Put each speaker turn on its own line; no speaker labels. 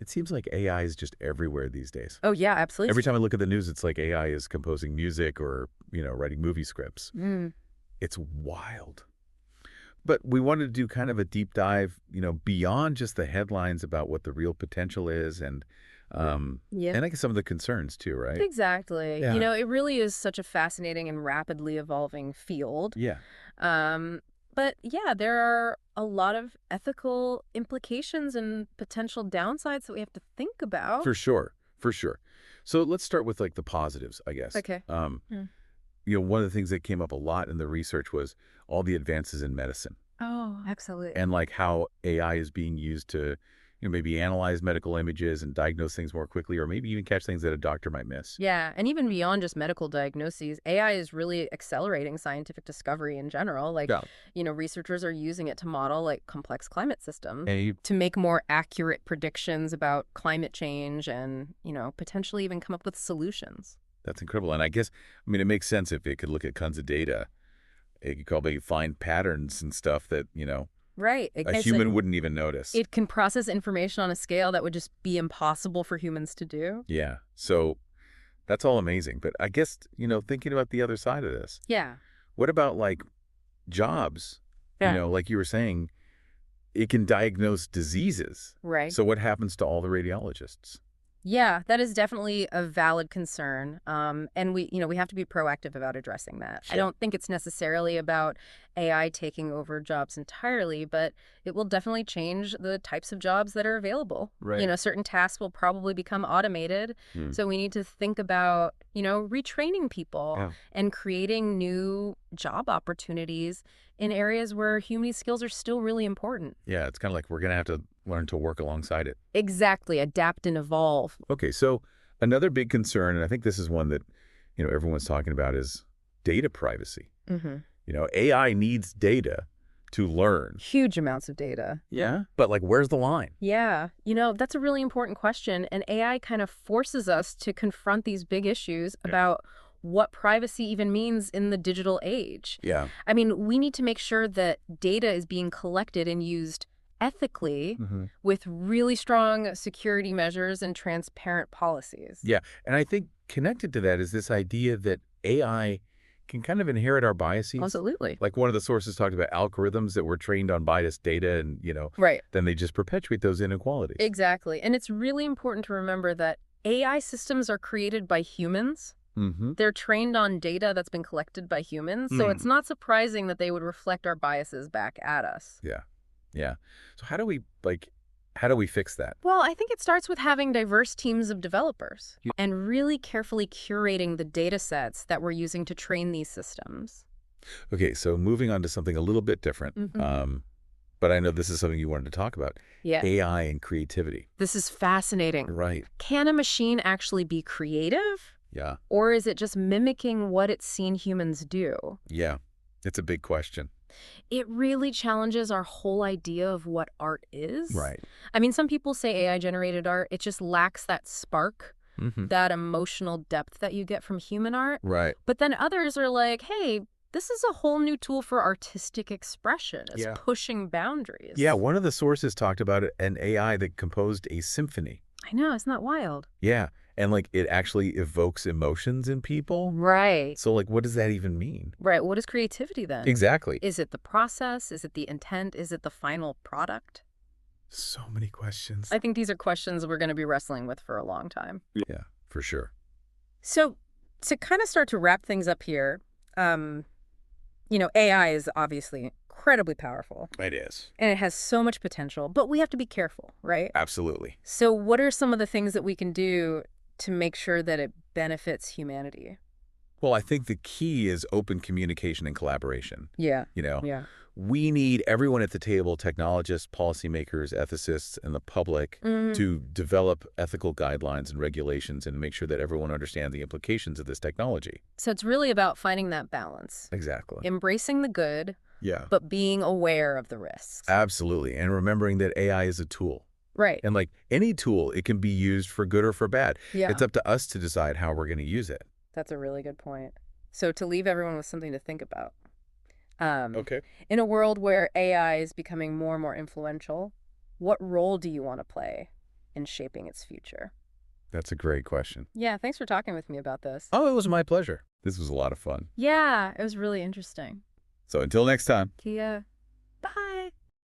It seems like AI is just everywhere these days.
Oh, yeah, absolutely.
Every time I look at the news, it's like AI is composing music or, writing movie scripts.
Mm.
It's wild. But we wanted to do kind of a deep dive, beyond just the headlines about what the real potential is
Yeah.
and I guess some of the concerns too, right?
Exactly.
Yeah.
It really is such a fascinating and rapidly evolving field.
Yeah.
Um, but yeah, there are a lot of ethical implications and potential downsides that we have to think about.
For sure. For sure. So let's start with like the positives, I guess.
Okay. Mm.
One of the things that came up a lot in the research was all the advances in medicine
Oh, absolutely.
and like how AI is being used to, maybe analyze medical images and diagnose things more quickly, or maybe even catch things that a doctor might miss.
Yeah, and even beyond just medical diagnoses, AI is really accelerating scientific discovery in general. Like,
Yeah.
researchers are using it to model like complex climate systems
And
to make more accurate predictions about climate change and, potentially even come up with solutions.
that's incredible. And I guess, it makes sense if it could look at tons of data. It could probably find patterns and stuff that,
Right.
a human wouldn't even notice.
It can process information on a scale that would just be impossible for humans to do.
Yeah. So that's all amazing. But I guess, thinking about the other side of this,
Yeah.
what about like jobs?
Yeah.
Like you were saying, it can diagnose diseases.
Right.
So what happens to all the radiologists?
Yeah, that is definitely a valid concern. And we have to be proactive about addressing that. I
Sure.
don't think it's necessarily about AI taking over jobs entirely, but it will definitely change the types of jobs that are available.
Right.
Certain tasks will probably become automated.
Hmm.
So we need to think about, retraining people
Yeah.
and creating new job opportunities in areas where human skills are still really important.
Yeah, it's kind of like we're going to have to learn to work alongside it.
Exactly. Adapt and evolve.
Okay, so another big concern, and I think this is one that, everyone's talking about, is data privacy.
Mm-hmm.
AI needs data to learn.
Huge amounts of data.
Yeah. But like, where's the line?
Yeah, that's a really important question. And AI kind of forces us to confront these big issues about what privacy even means in the digital age.
Yeah.
I mean, we need to make sure that data is being collected and used ethically with really strong security measures and transparent policies.
Yeah. And I think connected to that is this idea that AI can kind of inherit our biases.
Absolutely.
Like one of the sources talked about algorithms that were trained on biased data and,
Right.
then they just perpetuate those inequalities.
Exactly. And it's really important to remember that AI systems are created by humans. They're trained on data that's been collected by humans, so it's not surprising that they would reflect our biases back at us.
Yeah. Yeah. So how do we fix that?
Well, I think it starts with having diverse teams of developers and really carefully curating the data sets that we're using to train these systems.
Okay, so moving on to something a little bit different. But I know this is something you wanted to talk about.
Yeah.
AI and creativity.
This is fascinating.
Right.
Can a machine actually be creative?
Yeah.
Or is it just mimicking what it's seen humans do?
Yeah. It's a big question.
It really challenges our whole idea of what art is.
Right.
I mean, some people say AI-generated art, it just lacks that spark, that emotional depth that you get from human art.
Right.
But then others are like, hey, this is a whole new tool for artistic expression. It's pushing boundaries.
Yeah, one of the sources talked about an AI that composed a symphony.
I know, isn't that wild?
Yeah. And like it actually evokes emotions in people.
Right.
So like, what does that even mean?
Right. What is creativity then?
Exactly.
Is it the process? Is it the intent? Is it the final product?
So many questions.
I think these are questions we're going to be wrestling with for a long time.
Yeah, for sure.
So to kind of start to wrap things up here, AI is obviously incredibly powerful.
It is.
And it has so much potential, but we have to be careful, right?
Absolutely.
So what are some of the things that we can do to make sure that it benefits humanity?
Well, I think the key is open communication and collaboration.
Yeah.
Yeah. We need everyone at the table, technologists, policymakers, ethicists, and the public to develop ethical guidelines and regulations and make sure that everyone understands the implications of this technology.
So it's really about finding that balance.
Exactly.
Embracing the good,
Yeah.
but being aware of the risks.
Absolutely. And remembering that AI is a tool.
Right.
And like any tool, it can be used for good or for bad.
Yeah.
It's up to us to decide how we're going to use it.
That's a really good point. So to leave everyone with something to think about.
Okay.
In a world where AI is becoming more and more influential, what role do you want to play? in shaping its future?
That's a great question.
Yeah, thanks for talking with me about this.
Oh, it was my pleasure. This was a lot of fun.
Yeah, it was really interesting.
So until next time.
Kia.